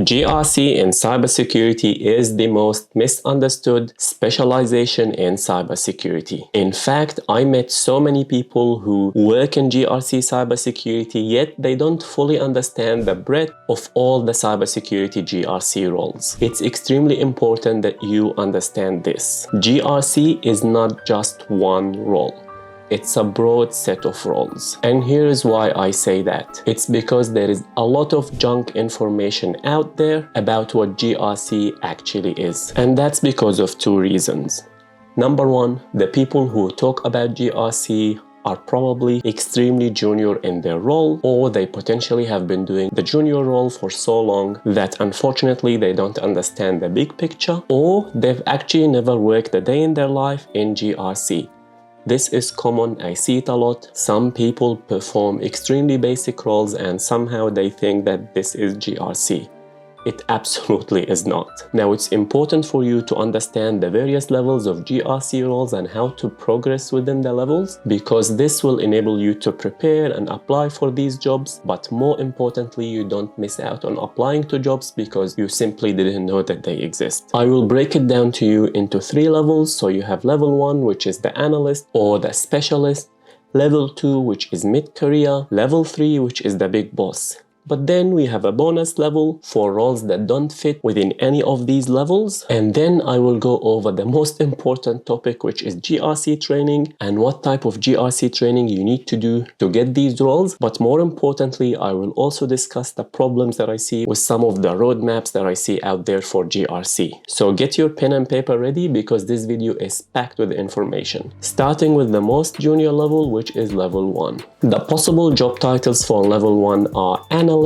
GRC in cybersecurity is the most misunderstood specialization in cybersecurity. In fact, I met so many people who work in GRC cybersecurity, yet they don't fully understand the breadth of all the cybersecurity GRC roles. It's extremely important that you understand this. GRC is not just one role. It's a broad set of roles. And here's why I say that. It's because there is a lot of junk information out there about what GRC actually is. And that's because of two reasons. Number one, the people who talk about GRC are probably extremely junior in their role, or they potentially have been doing the junior role for so long that unfortunately they don't understand the big picture, or they've actually never worked a day in their life in GRC. This is common, I see it a lot. Some people perform extremely basic roles and somehow they think that this is GRC. It absolutely is not. Now, it's important for you to understand the various levels of GRC roles and how to progress within the levels, because this will enable you to prepare and apply for these jobs. But more importantly, you don't miss out on applying to jobs because you simply didn't know that they exist. I will break it down to you into 3 levels. So you have level 1, which is the analyst or the specialist, level 2, which is mid-career, level 3, which is the big boss. But then we have a bonus level for roles that don't fit within any of these levels. And then I will go over the most important topic, which is GRC training and what type of GRC training you need to do to get these roles. But more importantly, I will also discuss the problems that I see with some of the roadmaps that I see out there for GRC. So get your pen and paper ready because this video is packed with information. Starting with the most junior level, which is level 1. The possible job titles for level 1 are analyst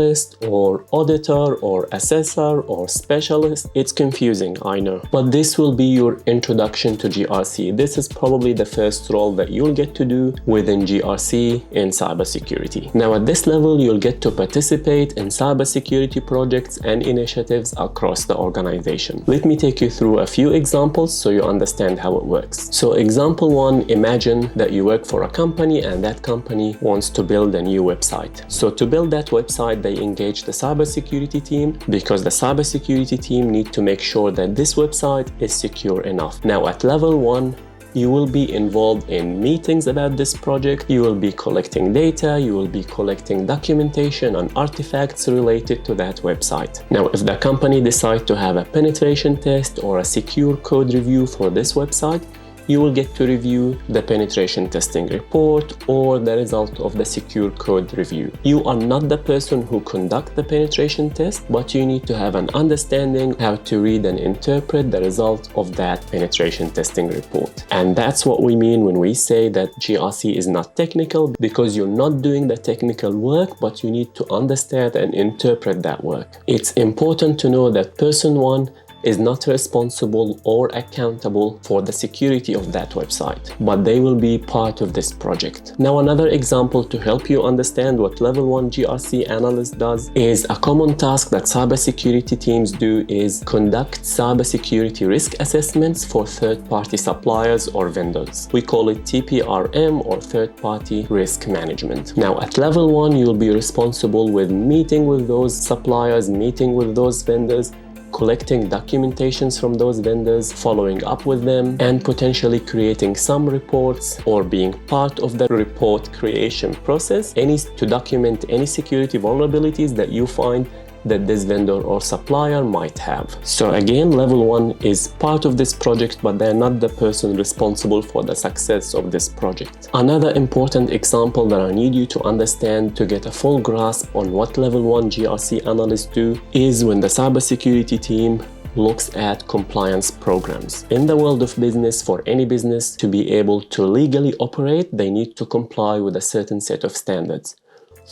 or auditor or assessor or specialist. It's confusing, I know, but this will be your introduction to GRC. This is probably the first role that you'll get to do within GRC in cybersecurity. Now at this level, you'll get to participate in cybersecurity projects and initiatives across the organization. Let me take you through a few examples so you understand how it works. So example 1, imagine that you work for a company and that company wants to build a new website. So to build that website, they engage the cybersecurity team because the cybersecurity team need to make sure that this website is secure enough. Now at level 1, you will be involved in meetings about this project. You will be collecting data, you will be collecting documentation and artifacts related to that website. Now, if the company decides to have a penetration test or a secure code review for this website, you will get to review the penetration testing report or the result of the secure code review. You are not the person who conducts the penetration test, but you need to have an understanding how to read and interpret the result of that penetration testing report. And that's what we mean when we say that GRC is not technical, because you're not doing the technical work, but you need to understand and interpret that work. It's important to know that person 1 is not responsible or accountable for the security of that website, but they will be part of this project. Now, another example to help you understand what level 1 GRC analyst does is a common task that cybersecurity teams do is conduct cybersecurity risk assessments for third-party suppliers or vendors. We call it TPRM or third-party risk management. Now, at level 1, you'll be responsible with meeting with those suppliers, meeting with those vendors, collecting documentations from those vendors, following up with them, and potentially creating some reports or being part of the report creation process to document any security vulnerabilities that you find that this vendor or supplier might have. So again, level 1 is part of this project, but they're not the person responsible for the success of this project. Another important example that I need you to understand to get a full grasp on what level 1 GRC analysts do is when the cybersecurity team looks at compliance programs. In the world of business, for any business to be able to legally operate, they need to comply with a certain set of standards.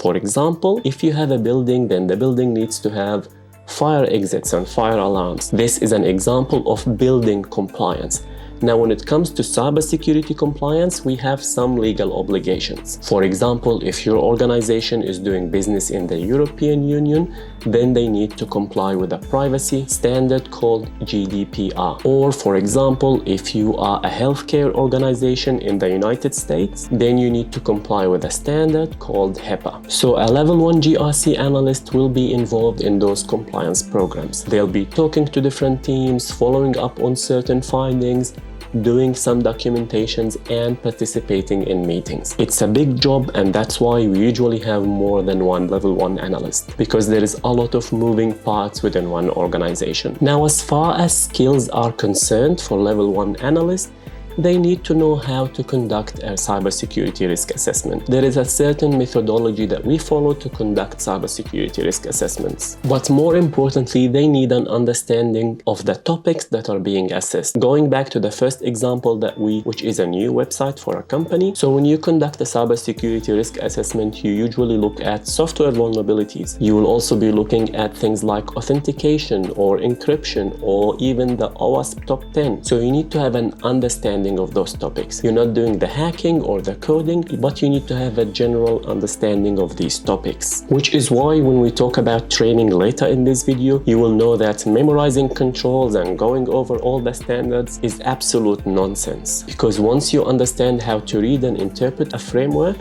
For example, if you have a building, then the building needs to have fire exits and fire alarms. This is an example of building compliance. Now, when it comes to cybersecurity compliance, we have some legal obligations. For example, if your organization is doing business in the European Union, then they need to comply with a privacy standard called GDPR. Or, for example, if you are a healthcare organization in the United States, then you need to comply with a standard called HIPAA. So a level 1 GRC analyst will be involved in those compliance programs. They'll be talking to different teams, following up on certain findings, doing some documentations, and participating in meetings. It's a big job, and that's why we usually have more than one level 1 analyst, because there is a lot of moving parts within one organization. Now, as far as skills are concerned for level 1 analyst, they need to know how to conduct a cybersecurity risk assessment. There is a certain methodology that we follow to conduct cybersecurity risk assessments. But more importantly, they need an understanding of the topics that are being assessed. Going back to the first example which is a new website for a company. So when you conduct a cybersecurity risk assessment, you usually look at software vulnerabilities. You will also be looking at things like authentication or encryption or even the OWASP top 10. So you need to have an understanding of those topics. You're not doing the hacking or the coding, but you need to have a general understanding of these topics. Which is why when we talk about training later in this video, you will know that memorizing controls and going over all the standards is absolute nonsense. Because once you understand how to read and interpret a framework,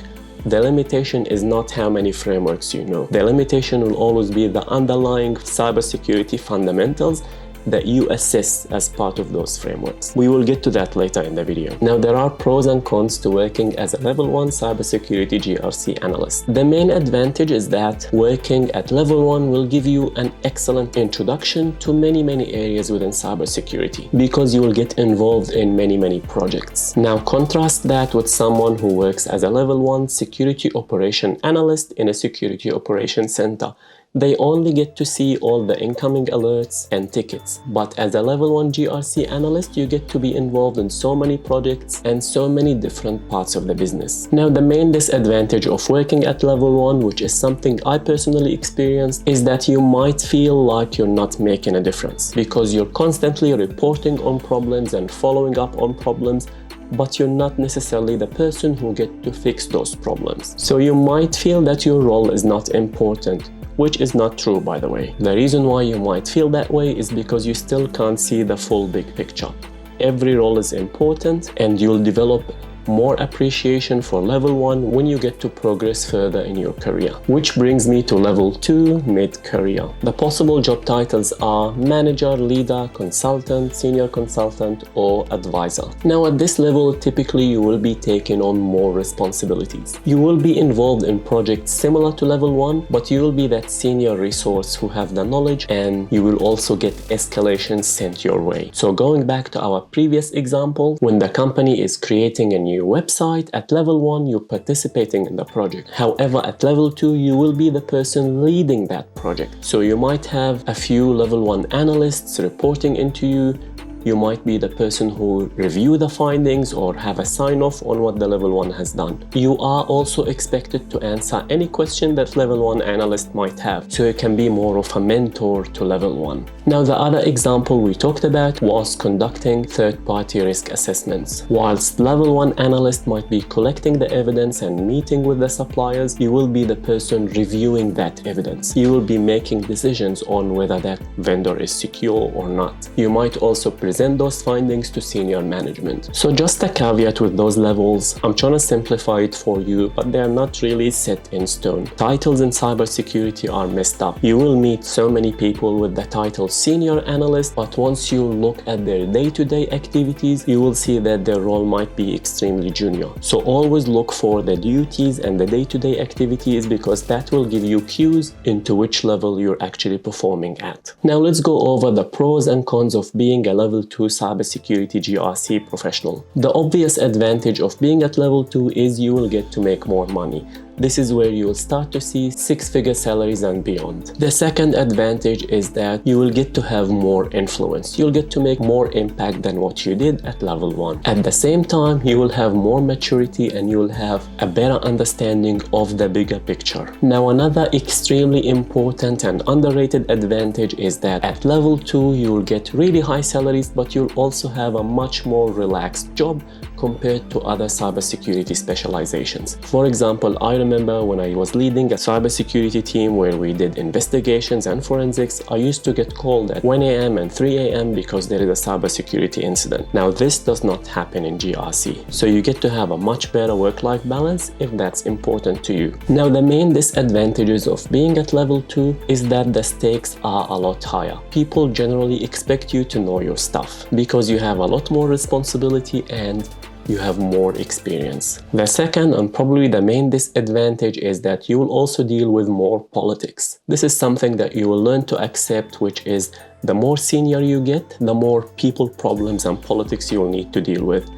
the limitation is not how many frameworks you know. The limitation will always be the underlying cybersecurity fundamentals that you assess as part of those frameworks. We will get to that later in the video. Now, there are pros and cons to working as a level 1 cybersecurity GRC analyst. The main advantage is that working at level 1 will give you an excellent introduction to many areas within cybersecurity, because you will get involved in many projects. Now, contrast that with someone who works as a level 1 security operation analyst in a security operations center. They only get to see all the incoming alerts and tickets. But as a level 1 GRC analyst, you get to be involved in so many projects and so many different parts of the business. Now, the main disadvantage of working at level 1, which is something I personally experienced, is that you might feel like you're not making a difference, because you're constantly reporting on problems and following up on problems, but you're not necessarily the person who gets to fix those problems. So you might feel that your role is not important, which is not true, by the way. The reason why you might feel that way is because you still can't see the full big picture. Every role is important, and you'll develop more appreciation for level 1 when you get to progress further in your career. Which brings me to level 2, mid-career. The possible job titles are manager, leader, consultant, senior consultant, or advisor. Now, at this level, typically you will be taking on more responsibilities. You will be involved in projects similar to level 1, but you will be that senior resource who have the knowledge, and you will also get escalations sent your way. So going back to our previous example, when the company is creating a new website, at level 1 you're participating in the project. However, at level 2 you will be the person leading that project. So you might have a few level 1 analysts reporting into you. You might be the person who review the findings or have a sign-off on what the level 1 has done. You are also expected to answer any question that level 1 analyst might have, so you can be more of a mentor to level 1. Now, the other example we talked about was conducting third-party risk assessments. Whilst level 1 analyst might be collecting the evidence and meeting with the suppliers, you will be the person reviewing that evidence. You will be making decisions on whether that vendor is secure or not. You might also present those findings to senior management. So just a caveat with those levels, I'm trying to simplify it for you, but they're not really set in stone. Titles in cybersecurity are messed up. You will meet so many people with the title senior analyst, but once you look at their day-to-day activities, you will see that their role might be extremely junior. So always look for the duties and the day-to-day activities, because that will give you cues into which level you're actually performing at. Now let's go over the pros and cons of being a level 2 cybersecurity GRC professional. The obvious advantage of being at level 2 is you will get to make more money. this is where you will start to see six-figure salaries and beyond. The second advantage is that you will get to have more influence. You'll get to make more impact than what you did at level 1. At the same time, you will have more maturity and you will have a better understanding of the bigger picture. Now, another extremely important and underrated advantage is that at level 2, you will get really high salaries, but you'll also have a much more relaxed job compared to other cybersecurity specializations. For example, I remember when I was leading a cybersecurity team where we did investigations and forensics, I used to get called at 1 a.m. and 3 a.m. because there is a cybersecurity incident. Now, this does not happen in GRC, so you get to have a much better work-life balance if that's important to you. Now, the main disadvantages of being at level 2 is that the stakes are a lot higher. People generally expect you to know your stuff because you have a lot more responsibility and you have more experience. The second and probably the main disadvantage is that you will also deal with more politics. This is something that you will learn to accept, which is the more senior you get, the more people problems and politics you will need to deal with.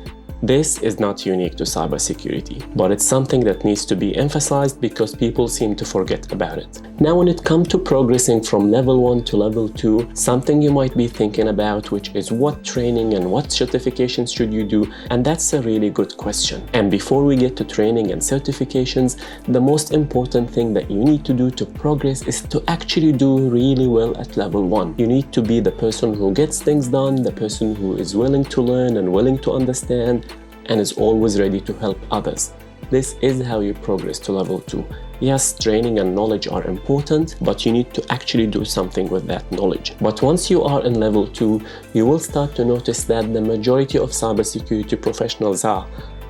This is not unique to cybersecurity, but it's something that needs to be emphasized because people seem to forget about it. Now, when it comes to progressing from level 1 to level 2, something you might be thinking about, which is what training and what certifications should you do, and that's a really good question. And before we get to training and certifications, the most important thing that you need to do to progress is to actually do really well at level 1. You need to be the person who gets things done, the person who is willing to learn and willing to understand, and is always ready to help others. This is how you progress to level 2. Yes, training and knowledge are important, but you need to actually do something with that knowledge. But once you are in level 2, you will start to notice that the majority of cybersecurity professionals are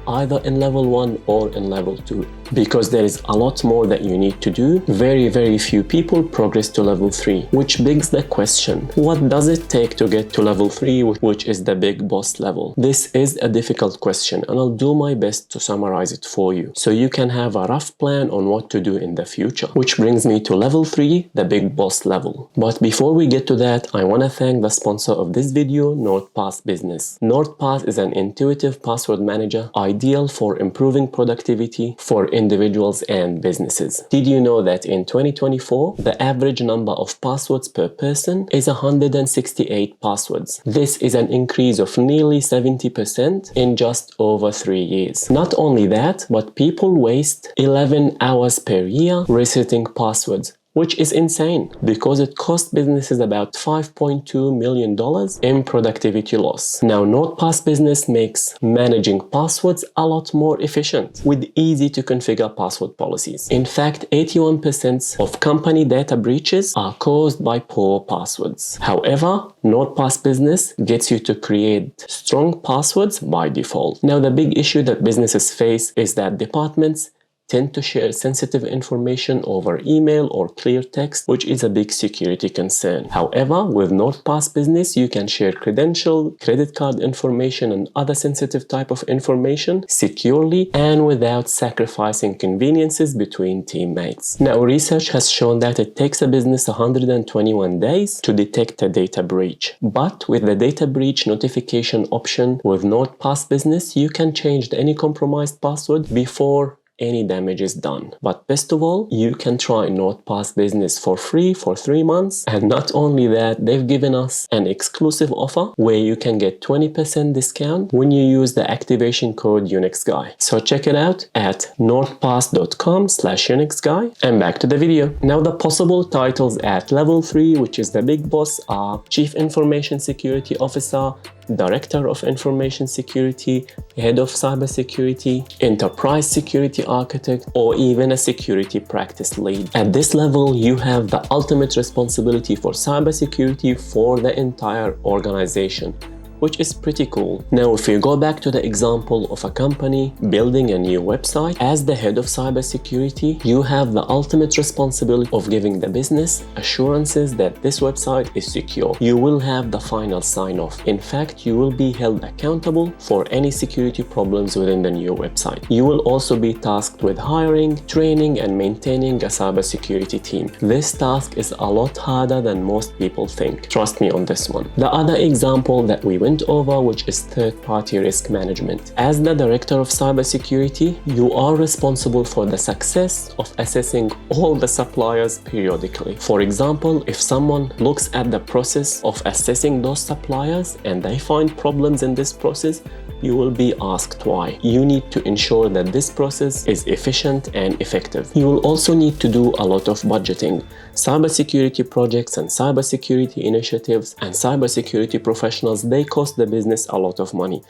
either in level 1 or in level 2. Because there is a lot more that you need to do, very few people progress to level 3, which begs the question, what does it take to get to level 3, which is the big boss level? This is a difficult question, and I'll do my best to summarize it for you, so you can have a rough plan on what to do in the future. Which brings me to level 3, the big boss level. But before we get to that, I want to thank the sponsor of this video, NordPass Business. NordPass is an intuitive password manager, ideal for improving productivity for individuals and businesses. Did you know that in 2024, the average number of passwords per person is 168 passwords? This is an increase of nearly 70% in just over 3 years. Not only that, but people waste 11 hours per year resetting passwords, which is insane because it costs businesses about $5.2 million in productivity loss. Now, NordPass Business makes managing passwords a lot more efficient with easy to configure password policies. In fact, 81% of company data breaches are caused by poor passwords. However, NordPass Business gets you to create strong passwords by default. Now, the big issue that businesses face is that departments tend to share sensitive information over email or clear text, which is a big security concern. However, with NordPass Business, you can share credential, credit card information, and other sensitive type of information securely and without sacrificing conveniences between teammates. Now, research has shown that it takes a business 121 days to detect a data breach. But with the data breach notification option with NordPass Business, you can change any compromised password before any damage is done. But best of all, you can try NordPass Business for free for 3 months. And not only that, they've given us an exclusive offer where you can get 20% discount when you use the activation code UnixGuy. So check it out at nordpass.com/UnixGuy. And back to the video. Now, the possible titles at level 3, which is the big boss, are Chief Information Security Officer, Director of Information Security, Head of Cybersecurity, Enterprise Security Architect, or even a Security Practice Lead. At this level, you have the ultimate responsibility for cybersecurity for the entire organization, which is pretty cool. Now, if you go back to the example of a company building a new website, as the head of cybersecurity, you have the ultimate responsibility of giving the business assurances that this website is secure. You will have the final sign-off. In fact, you will be held accountable for any security problems within the new website. You will also be tasked with hiring, training, and maintaining a cybersecurity team. This task is a lot harder than most people think. Trust me on this one. The other example that we went went over, which is third-party risk management. As the director of cybersecurity, you are responsible for the success of assessing all the suppliers periodically. For example, if someone looks at the process of assessing those suppliers and they find problems in this process, you will be asked why. You need to ensure that this process is efficient and effective. You will also need to do a lot of budgeting. Cybersecurity projects and cybersecurity initiatives and cybersecurity professionals, they cost the business a lot of money.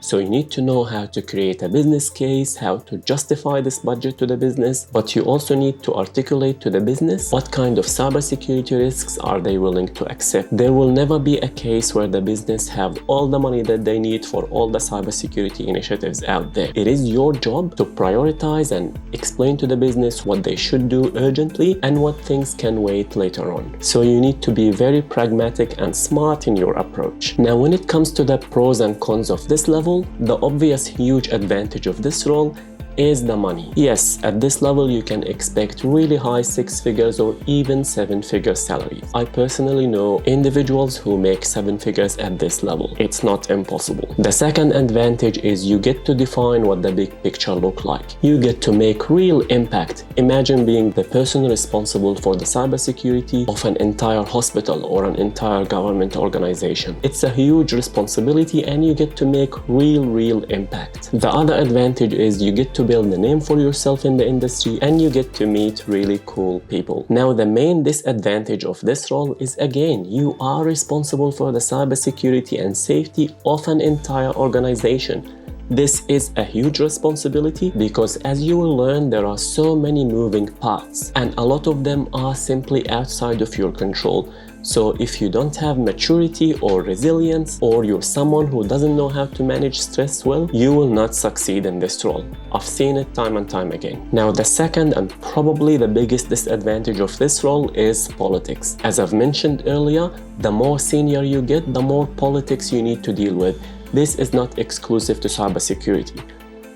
So you need to know how to create a business case, how to justify this budget to the business, but you also need to articulate to the business what kind of cybersecurity risks are they willing to accept. There will never be a case where the business have all the money that they need for all the cybersecurity initiatives out there. It is your job to prioritize and explain to the business what they should do urgently and what things can wait later on. So you need to be very pragmatic and smart in your approach. Now, when it comes to the pros and cons of this level, the obvious huge advantage of this role is the money. Yes, at this level you can expect really high 6 figures or even 7-figure salaries. I personally know individuals who make 7 figures at this level. It's not impossible. The second advantage is you get to define what the big picture looks like. You get to make real impact. Imagine being the person responsible for the cybersecurity of an entire hospital or an entire government organization. It's a huge responsibility and you get to make real impact. The other advantage is you get to build a name for yourself in the industry and you get to meet really cool people. Now, the main disadvantage of this role is, again, you are responsible for the cybersecurity and safety of an entire organization. This is a huge responsibility because, as you will learn, there are so many moving parts and a lot of them are simply outside of your control. So if you don't have maturity or resilience, or you're someone who doesn't know how to manage stress well, you will not succeed in this role. I've seen it time and time again. Now, the second and probably the biggest disadvantage of this role is politics. As I've mentioned earlier, the more senior you get, the more politics you need to deal with. This is not exclusive to cybersecurity.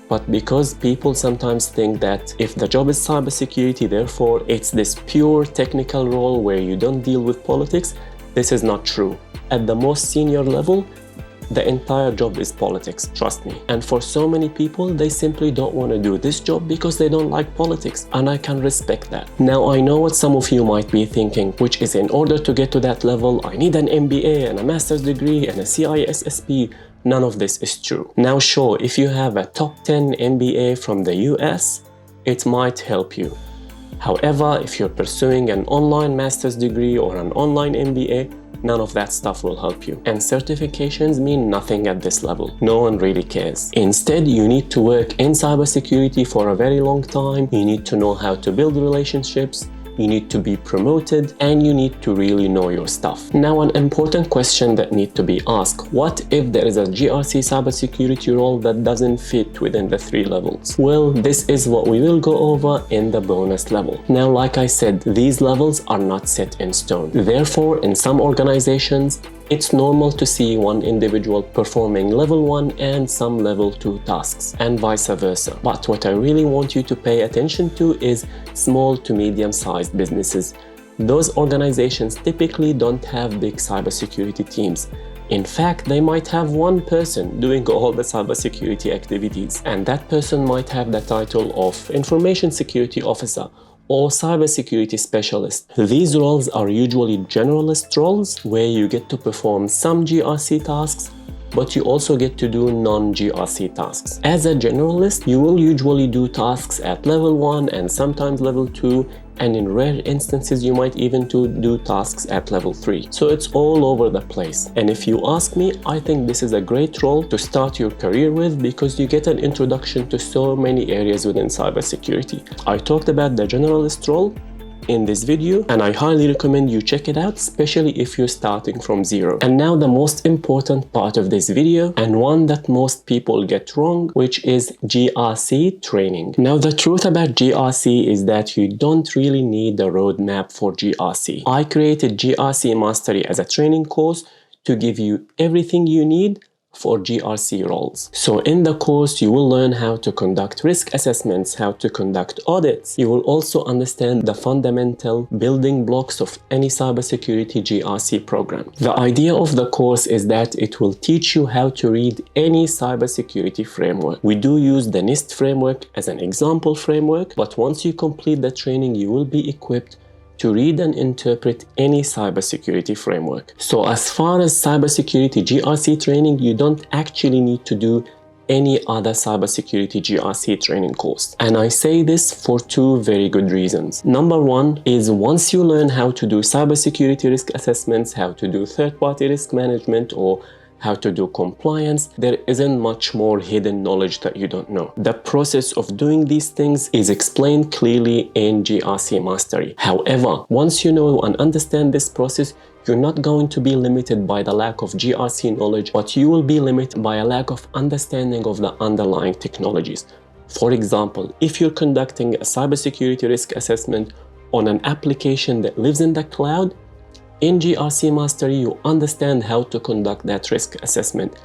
But because people sometimes think that if the job is cybersecurity, therefore it's this pure technical role where you don't deal with politics, this is not true. At the most senior level, the entire job is politics, trust me. And for so many people, they simply don't want to do this job because they don't like politics, and I can respect that. Now, I know what some of you might be thinking, which is, in order to get to that level, I need an MBA and a master's degree and a CISSP. None of this is true. Now, sure, if you have a top 10 MBA from the US, it might help you. However, if you're pursuing an online master's degree or an online MBA, none of that stuff will help you. And certifications mean nothing at this level. No one really cares. Instead, you need to work in cybersecurity for a very long time. You need to know how to build relationships. You need to be promoted, and you need to really know your stuff. Now, an important question that needs to be asked: what if there is a GRC cybersecurity role that doesn't fit within the 3 levels? Well, this is what we will go over in the bonus level. Now, like I said, these levels are not set in stone. Therefore, in some organizations, it's normal to see one individual performing level 1 and some level 2 tasks, and vice versa. But what I really want you to pay attention to is small to medium-sized businesses. Those organizations typically don't have big cybersecurity teams. In fact, they might have one person doing all the cybersecurity activities, and that person might have the title of Information Security Officer or cybersecurity specialist. These roles are usually generalist roles where you get to perform some GRC tasks, but you also get to do non-GRC tasks. As a generalist, you will usually do tasks at level 1 and sometimes level 2, and in rare instances you might even do tasks at level 3. So it's all over the place. And if you ask me, I think this is a great role to start your career with because you get an introduction to so many areas within cybersecurity. I talked about the generalist role in this video, and I highly recommend you check it out, especially if you're starting from zero. And now the most important part of this video, and one that most people get wrong, which is GRC training. Now, the truth about GRC is that you don't really need a roadmap for GRC. I created GRC Mastery as a training course to give you everything you need for GRC roles. So in the course, you will learn how to conduct risk assessments, how to conduct audits. You will also understand the fundamental building blocks of any cybersecurity GRC program. The idea of the course is that it will teach you how to read any cybersecurity framework. We do use the NIST framework as an example framework, but once you complete the training, you will be equipped to read and interpret any cybersecurity framework. So as far as cybersecurity GRC training, you don't actually need to do any other cybersecurity GRC training course. And I say this for two very good reasons. Number one is once you learn how to do cybersecurity risk assessments, how to do third-party risk management, or how to do compliance, there isn't much more hidden knowledge that you don't know. The process of doing these things is explained clearly in GRC Mastery. However, once you know and understand this process, you're not going to be limited by the lack of GRC knowledge, but you will be limited by a lack of understanding of the underlying technologies. For example, if you're conducting a cybersecurity risk assessment on an application that lives in the cloud, in GRC Mastery, you understand how to conduct that risk assessment.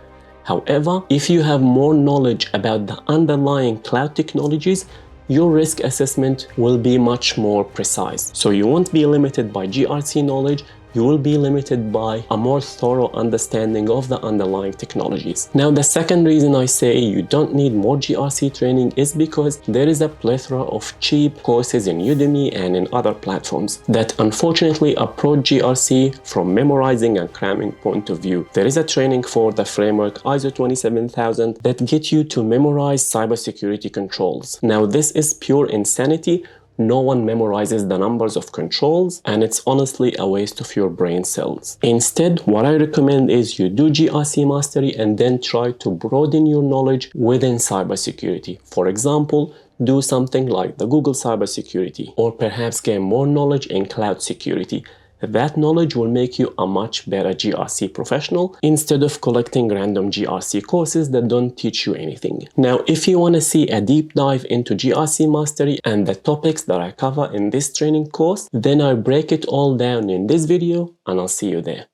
However, if you have more knowledge about the underlying cloud technologies, your risk assessment will be much more precise. So you won't be limited by GRC knowledge, you will be limited by a more thorough understanding of the underlying technologies. Now, the second reason I say you don't need more GRC training is because there is a plethora of cheap courses in Udemy and in other platforms that unfortunately approach GRC from memorizing and cramming point of view. There is a training for the framework ISO 27000 that gets you to memorize cybersecurity controls. Now, this is pure insanity. No one memorizes the numbers of controls, and it's honestly a waste of your brain cells. Instead, what I recommend is you do GRC Mastery and then try to broaden your knowledge within cybersecurity. For example, do something like the Google cybersecurity, or perhaps gain more knowledge in cloud security. That knowledge will make you a much better GRC professional instead of collecting random GRC courses that don't teach you anything. Now, if you want to see a deep dive into GRC Mastery and the topics that I cover in this training course, then I break it all down in this video and I'll see you there.